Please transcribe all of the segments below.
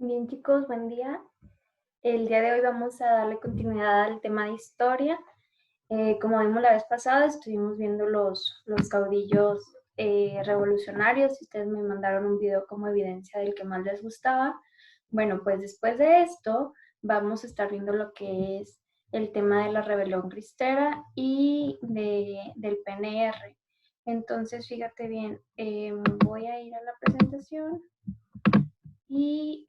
Bien, chicos, buen día. El día de hoy vamos a darle continuidad al tema de historia. Como vimos la vez pasada, estuvimos viendo los caudillos revolucionarios y ustedes me mandaron un video como evidencia del que más les gustaba. Bueno, pues después de esto vamos a estar viendo lo que es el tema de la rebelión cristera y del PNR. Entonces, fíjate bien, voy a ir a la presentación y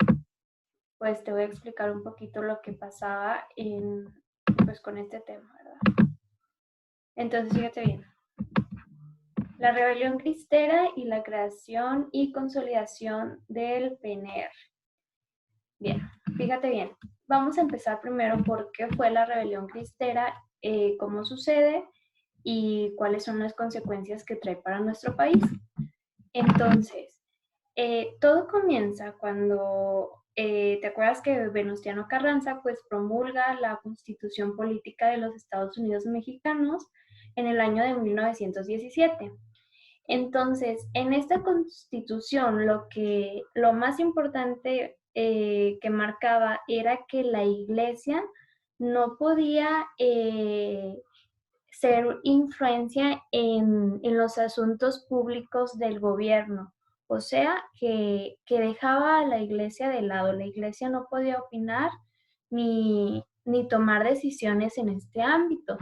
pues te voy a explicar un poquito lo que pasaba pues con este tema, ¿verdad? Entonces, fíjate bien. La rebelión cristera y la creación y consolidación del PNR. Bien, fíjate bien. Vamos a empezar primero por qué fue la rebelión cristera, cómo sucede y cuáles son las consecuencias que trae para nuestro país. Entonces, todo comienza cuando, ¿te acuerdas que Venustiano Carranza pues promulga la Constitución Política de los Estados Unidos Mexicanos en el año de 1917? Entonces, en esta Constitución lo más importante que marcaba era que la Iglesia no podía ser influencia en los asuntos públicos del gobierno. O sea, que dejaba a la iglesia de lado. La iglesia no podía opinar ni tomar decisiones en este ámbito.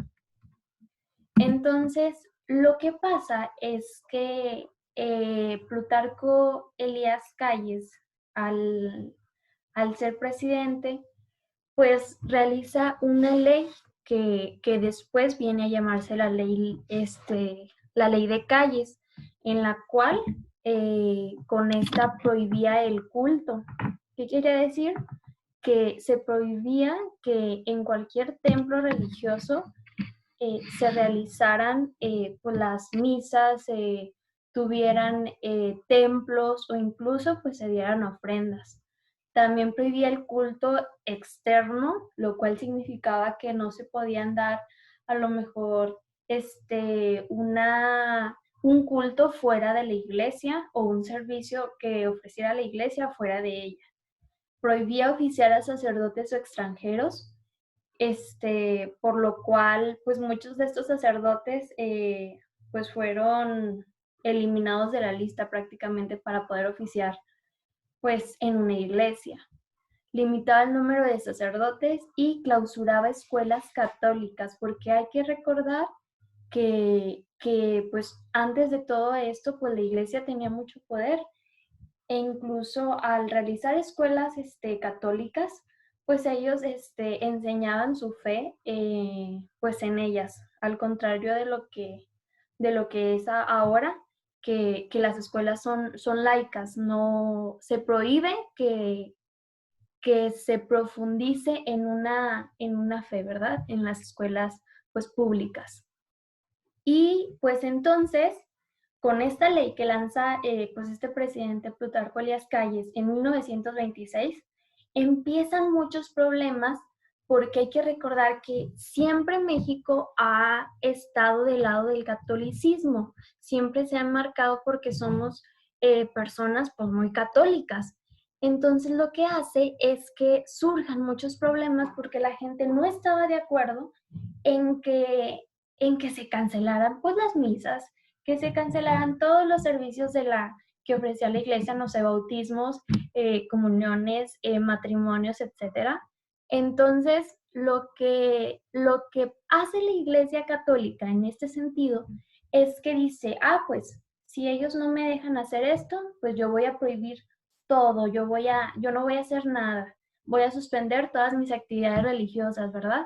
Entonces, lo que pasa es que Plutarco Elías Calles, al, al ser presidente, pues realiza una ley que después viene a llamarse la ley de calles, en la cual con esta prohibía el culto. ¿Qué quiere decir? Que se prohibía que en cualquier templo religioso se realizaran pues las misas, tuvieran templos o incluso pues se dieran ofrendas. También prohibía el culto externo, lo cual significaba que no se podían dar a lo mejor un culto fuera de la iglesia o un servicio que ofreciera la iglesia fuera de ella. Prohibía oficiar a sacerdotes o extranjeros, por lo cual pues muchos de estos sacerdotes pues fueron eliminados de la lista prácticamente para poder oficiar pues en una iglesia. Limitaba el número de sacerdotes y clausuraba escuelas católicas, porque hay que recordar que pues antes de todo esto pues la iglesia tenía mucho poder e incluso al realizar escuelas católicas, pues ellos enseñaban su fe pues en ellas, al contrario de lo que es ahora, que las escuelas son laicas, no se prohíbe que se profundice en una fe, ¿verdad? En las escuelas pues públicas. Y pues entonces, con esta ley que lanza pues este presidente Plutarco Elías Calles en 1926, empiezan muchos problemas porque hay que recordar que siempre México ha estado del lado del catolicismo, siempre se han marcado porque somos personas pues muy católicas. Entonces lo que hace es que surjan muchos problemas porque la gente no estaba de acuerdo en que, en que se cancelaran pues las misas, que se cancelaran todos los servicios que ofrecía la iglesia, no sé, bautismos, comuniones, matrimonios, etcétera. Entonces, lo que hace la iglesia católica en este sentido es que dice, pues si ellos no me dejan hacer esto, pues yo voy a prohibir todo, yo no voy a hacer nada, voy a suspender todas mis actividades religiosas, ¿verdad?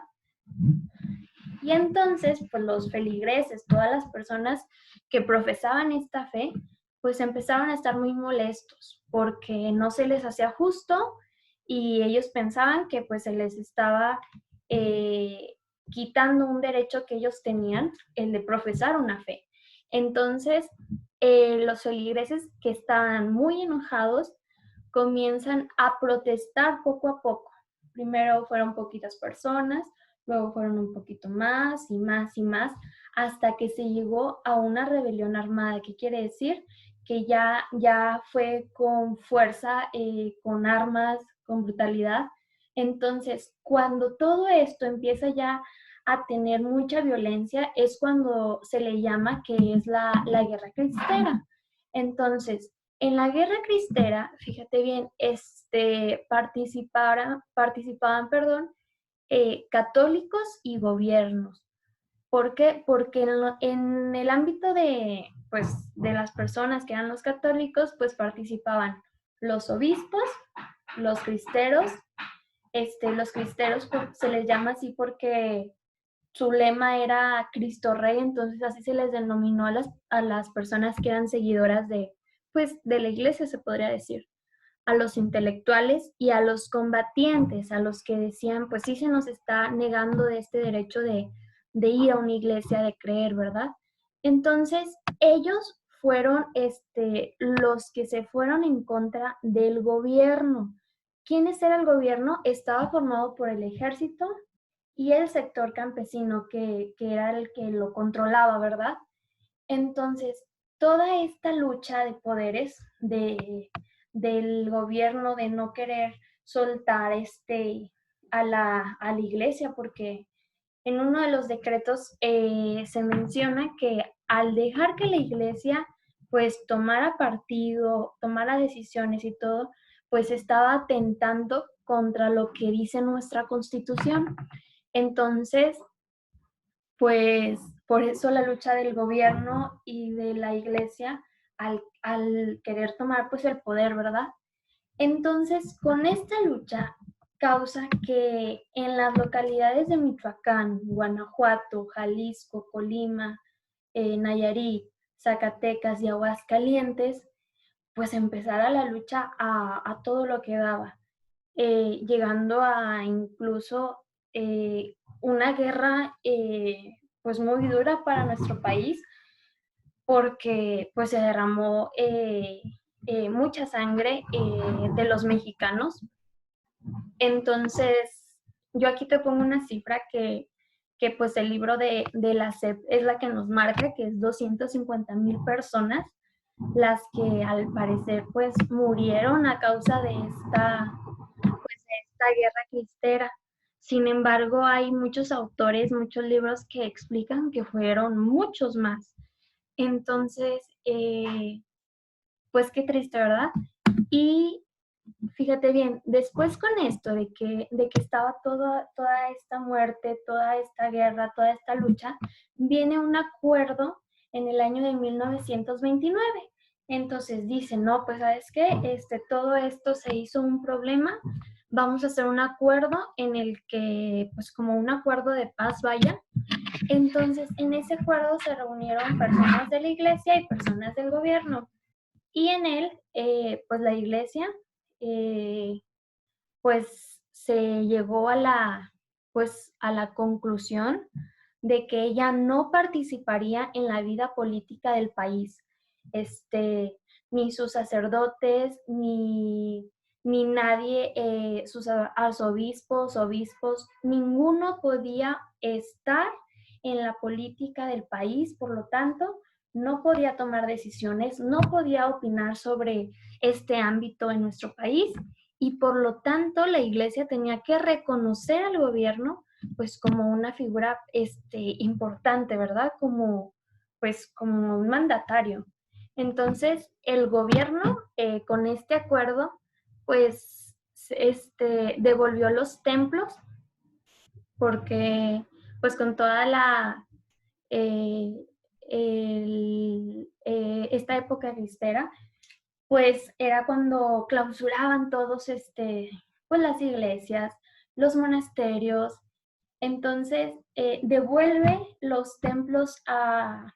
Y entonces, pues los feligreses, todas las personas que profesaban esta fe, pues empezaron a estar muy molestos porque no se les hacía justo y ellos pensaban que pues se les estaba quitando un derecho que ellos tenían, el de profesar una fe. Entonces, los feligreses que estaban muy enojados comienzan a protestar poco a poco. Primero fueron poquitas personas, luego fueron un poquito más y más y más, hasta que se llegó a una rebelión armada. ¿Qué quiere decir? Que ya fue con fuerza, con armas, con brutalidad. Entonces, cuando todo esto empieza ya a tener mucha violencia, es cuando se le llama que es la guerra cristera. Entonces, en la guerra cristera, fíjate bien, participaban, perdón, católicos y gobiernos. ¿Por qué? Porque en el ámbito de, pues, de las personas que eran los católicos, pues participaban los obispos, los cristeros. Los cristeros se les llama así porque su lema era Cristo Rey, entonces así se les denominó a las personas que eran seguidoras de, pues, de la iglesia, se podría decir, a los intelectuales y a los combatientes, a los que decían, pues sí se nos está negando de este derecho de ir a una iglesia, de creer, ¿verdad? Entonces, ellos fueron los que se fueron en contra del gobierno. ¿Quiénes era el gobierno? Estaba formado por el ejército y el sector campesino, que era el que lo controlaba, ¿verdad? Entonces, toda esta lucha de poderes del gobierno de no querer soltar a la iglesia, porque en uno de los decretos se menciona que al dejar que la iglesia pues tomara partido, tomara decisiones y todo, pues estaba atentando contra lo que dice nuestra constitución. Entonces, pues por eso la lucha del gobierno y de la iglesia al querer tomar pues el poder, ¿verdad? Entonces, con esta lucha causa que en las localidades de Michoacán, Guanajuato, Jalisco, Colima, Nayarit, Zacatecas y Aguascalientes, pues empezara la lucha a todo lo que daba, llegando a incluso una guerra pues muy dura para nuestro país, porque pues se derramó mucha sangre de los mexicanos. Entonces, yo aquí te pongo una cifra que pues el libro de la SEP es la que nos marca, que es 250,000 personas las que al parecer pues murieron a causa de esta guerra cristera. Sin embargo, hay muchos autores, muchos libros que explican que fueron muchos más. Entonces, pues qué triste, ¿verdad? Y fíjate bien, después con esto de que estaba toda esta muerte, toda esta guerra, toda esta lucha, viene un acuerdo en el año de 1929. Entonces dicen, no, pues sabes qué, todo esto se hizo un problema, vamos a hacer un acuerdo en el que, pues como un acuerdo de paz vaya. Entonces en ese acuerdo se reunieron personas de la iglesia y personas del gobierno. Y en él, pues la iglesia, eh, pues se llegó pues, a la conclusión de que ella no participaría en la vida política del país. Ni sus sacerdotes, ni nadie, sus arzobispos, obispos, ninguno podía estar en la política del país, por lo tanto, no podía tomar decisiones, no podía opinar sobre este ámbito en nuestro país y por lo tanto la iglesia tenía que reconocer al gobierno pues como una figura importante, ¿verdad? Pues como un mandatario. Entonces el gobierno con este acuerdo pues devolvió los templos porque pues con toda eh, esta época cristera, pues era cuando clausuraban todos pues las iglesias, los monasterios. Entonces devuelve los templos a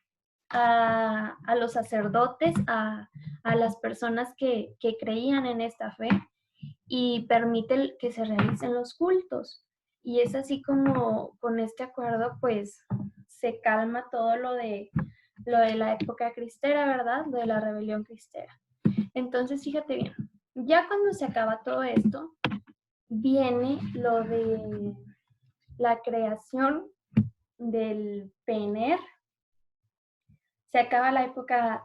los sacerdotes, a las personas que creían en esta fe y permite que se realicen los cultos. Y es así como con este acuerdo pues se calma todo lo de la época cristera, ¿verdad? Lo de la rebelión cristera. Entonces, fíjate bien, ya cuando se acaba todo esto, viene lo de la creación del PNR. Se acaba la época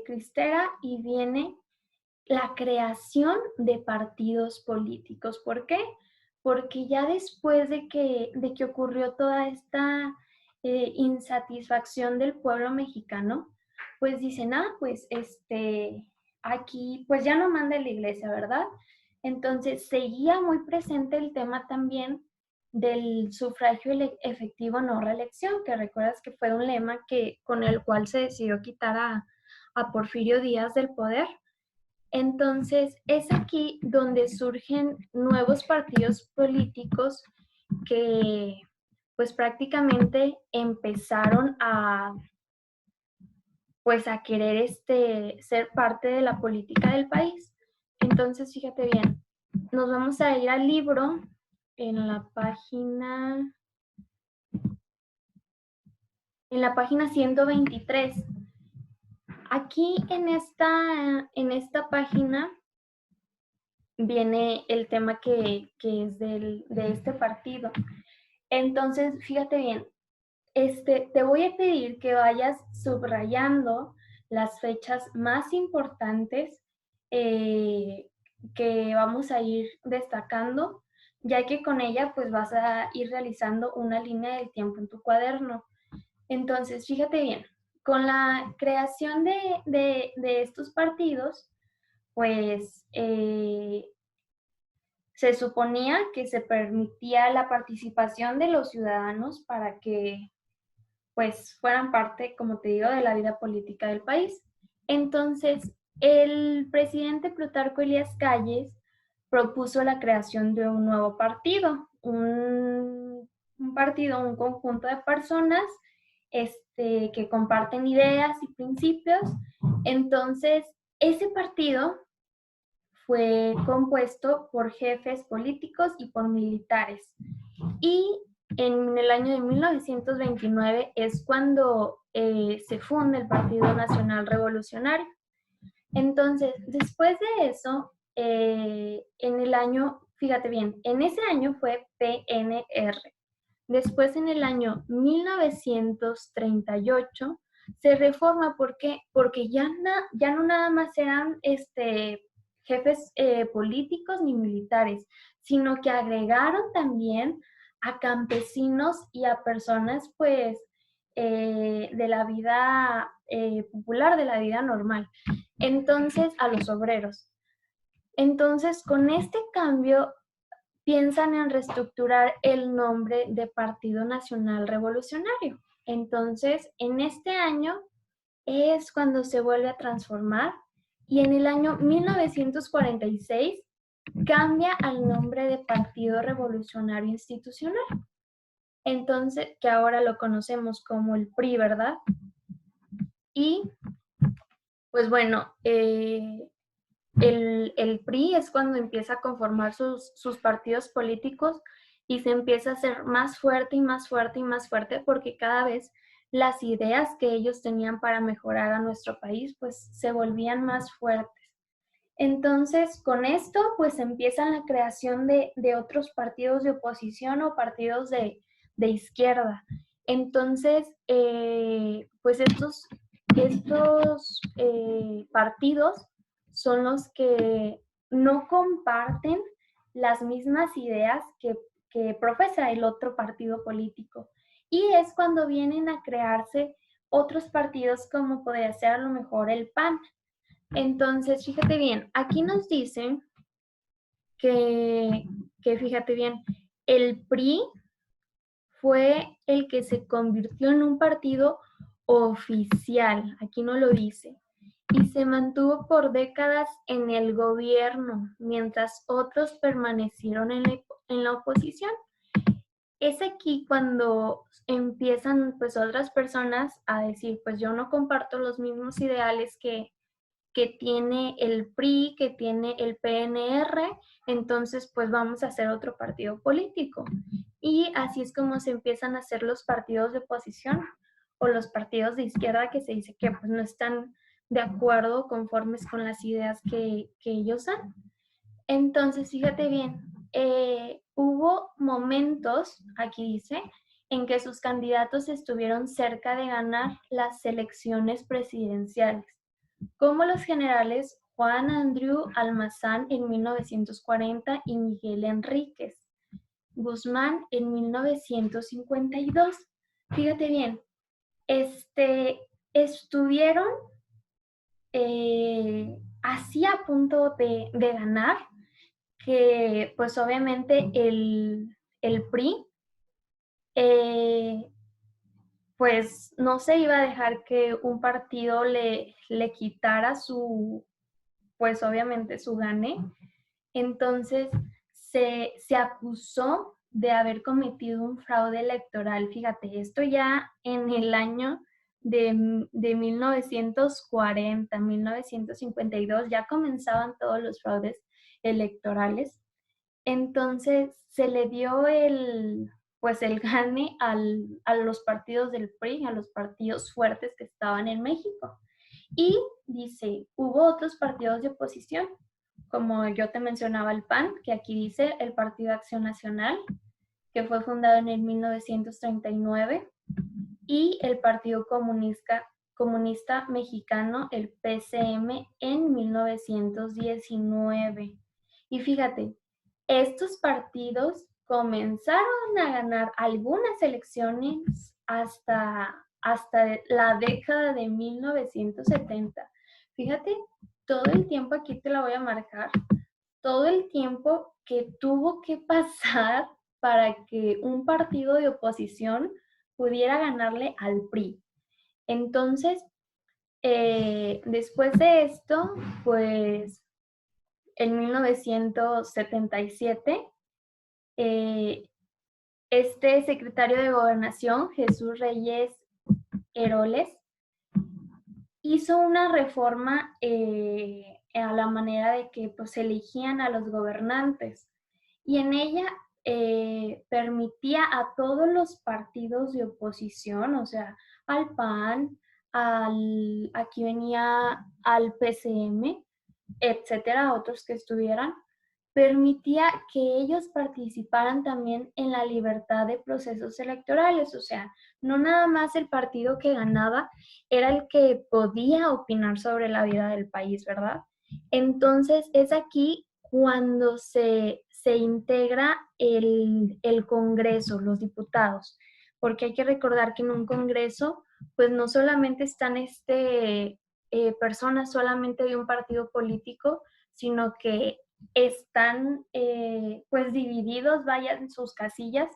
cristera y viene la creación de partidos políticos. ¿Por qué? Porque ya después de que ocurrió toda esta insatisfacción del pueblo mexicano, pues dicen, pues aquí pues ya no manda la iglesia, ¿verdad? Entonces seguía muy presente el tema también del sufragio efectivo no reelección, que recuerdas que fue un lema con el cual se decidió quitar a Porfirio Díaz del poder. Entonces, es aquí donde surgen nuevos partidos políticos que pues prácticamente empezaron pues a querer ser parte de la política del país. Entonces, fíjate bien, nos vamos a ir al libro en la página 123. Aquí en esta página viene el tema que es de este partido. Entonces, fíjate bien, te voy a pedir que vayas subrayando las fechas más importantes que vamos a ir destacando, ya que con ella pues vas a ir realizando una línea del tiempo en tu cuaderno. Entonces, fíjate bien, con la creación de estos partidos, pues se suponía que se permitía la participación de los ciudadanos para que pues fueran parte, como te digo, de la vida política del país. Entonces, el presidente Plutarco Elías Calles propuso la creación de un nuevo partido, un partido, un conjunto de personas que comparten ideas y principios. Entonces, ese partido fue compuesto por jefes políticos y por militares. Y en el año de 1929 es cuando se funda el Partido Nacional Revolucionario. Entonces, después de eso, en el año, fíjate bien, en ese año fue PNR. Después, en el año 1938, se reforma. ¿Por qué? Porque ya no nada más eran jefes políticos ni militares, sino que agregaron también a campesinos y a personas pues de la vida popular, de la vida normal. Entonces, a los obreros. Entonces, con este cambio, piensan en reestructurar el nombre de Partido Nacional Revolucionario. Entonces, en este año es cuando se vuelve a transformar y en el año 1946 cambia al nombre de Partido Revolucionario Institucional. Entonces, que ahora lo conocemos como el PRI, ¿verdad? Y, pues bueno, el PRI es cuando empieza a conformar sus partidos políticos y se empieza a hacer más fuerte y más fuerte y más fuerte porque cada vez las ideas que ellos tenían para mejorar a nuestro país pues se volvían más fuertes. Entonces, con esto pues empiezan la creación de otros partidos de oposición o partidos de izquierda. Entonces, pues estos partidos son los que no comparten las mismas ideas que profesa el otro partido político. Y es cuando vienen a crearse otros partidos como podría ser a lo mejor el PAN. Entonces, fíjate bien, aquí nos dicen que fíjate bien, el PRI fue el que se convirtió en un partido oficial, aquí no lo dice, y se mantuvo por décadas en el gobierno, mientras otros permanecieron en la oposición. Es aquí cuando empiezan pues otras personas a decir, pues yo no comparto los mismos ideales que tiene el PRI, que tiene el PNR, entonces pues vamos a hacer otro partido político. Y así es como se empiezan a hacer los partidos de oposición o los partidos de izquierda que se dice que pues no están de acuerdo, conformes con las ideas que ellos dan. Entonces, fíjate bien, hubo momentos, aquí dice, en que sus candidatos estuvieron cerca de ganar las elecciones presidenciales, como los generales Juan Andrew Almazán en 1940 y Miguel Enríquez Guzmán en 1952. Fíjate bien, estuvieron así a punto de ganar, que pues obviamente el PRI pues no se iba a dejar que un partido le quitara pues obviamente su gane. Entonces se acusó de haber cometido un fraude electoral. Fíjate, esto ya en el año de 1940, 1952, ya comenzaban todos los fraudes electorales. Entonces se le dio pues el gane a los partidos del PRI, a los partidos fuertes que estaban en México. Y dice, hubo otros partidos de oposición, como yo te mencionaba el PAN, que aquí dice el Partido Acción Nacional, que fue fundado en el 1939, y el Partido Comunista Mexicano, el PCM, en 1919. Y fíjate, estos partidos comenzaron a ganar algunas elecciones hasta la década de 1970. Fíjate, todo el tiempo, aquí te la voy a marcar, todo el tiempo que tuvo que pasar para que un partido de oposición pudiera ganarle al PRI. Entonces, después de esto, pues en 1977, este secretario de Gobernación, Jesús Reyes Heroles, hizo una reforma a la manera de que pues elegían a los gobernantes, y en ella permitía a todos los partidos de oposición, o sea, al PAN, aquí venía al PCM, etcétera, otros que estuvieran, permitía que ellos participaran también en la libertad de procesos electorales. O sea, no nada más el partido que ganaba era el que podía opinar sobre la vida del país, ¿verdad? Entonces es aquí cuando se integra el Congreso, los diputados, porque hay que recordar que en un Congreso pues no solamente están personas solamente de un partido político, sino que están pues divididos, vaya, en sus casillas,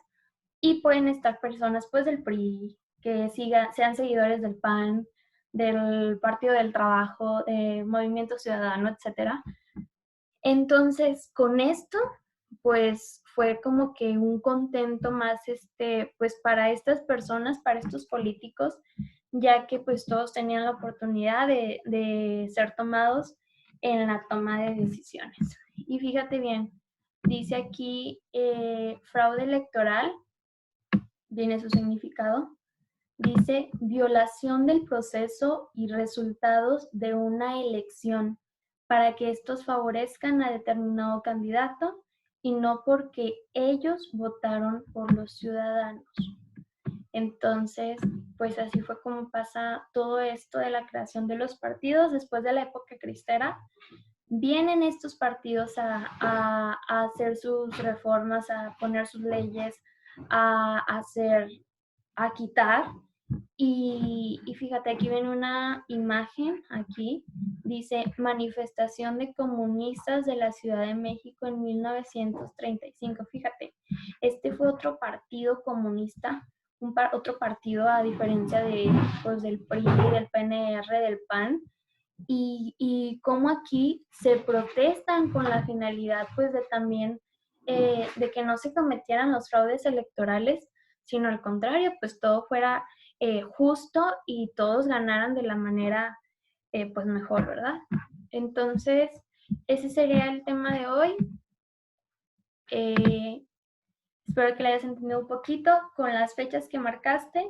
y pueden estar personas pues del PRI, que sean seguidores del PAN, del Partido del Trabajo, de Movimiento Ciudadano, etcétera. Entonces, con esto, pues fue como que un contento más, pues para estas personas, para estos políticos, ya que pues todos tenían la oportunidad de ser tomados en la toma de decisiones. Y fíjate bien, dice aquí fraude electoral, viene su significado, dice violación del proceso y resultados de una elección para que estos favorezcan a determinado candidato y no porque ellos votaron por los ciudadanos. Entonces, pues así fue como pasa todo esto de la creación de los partidos. Después de la época cristera, vienen estos partidos a hacer sus reformas, a poner sus leyes, a quitar. Y fíjate, aquí viene una imagen, aquí dice manifestación de comunistas de la Ciudad de México en 1935. Fíjate, este fue otro partido comunista, otro partido a diferencia pues, del PRI, del PNR, del PAN, y cómo aquí se protestan con la finalidad pues de también de que no se cometieran los fraudes electorales, sino al contrario, pues todo fuera justo y todos ganaran de la manera pues mejor, ¿verdad? Entonces, ese sería el tema de hoy. Espero que le hayas entendido un poquito. Con las fechas que marcaste,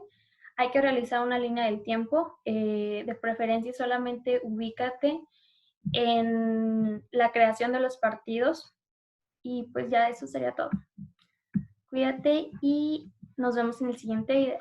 hay que realizar una línea del tiempo. De preferencia, solamente ubícate en la creación de los partidos. Y pues ya eso sería todo. Cuídate y nos vemos en el siguiente video.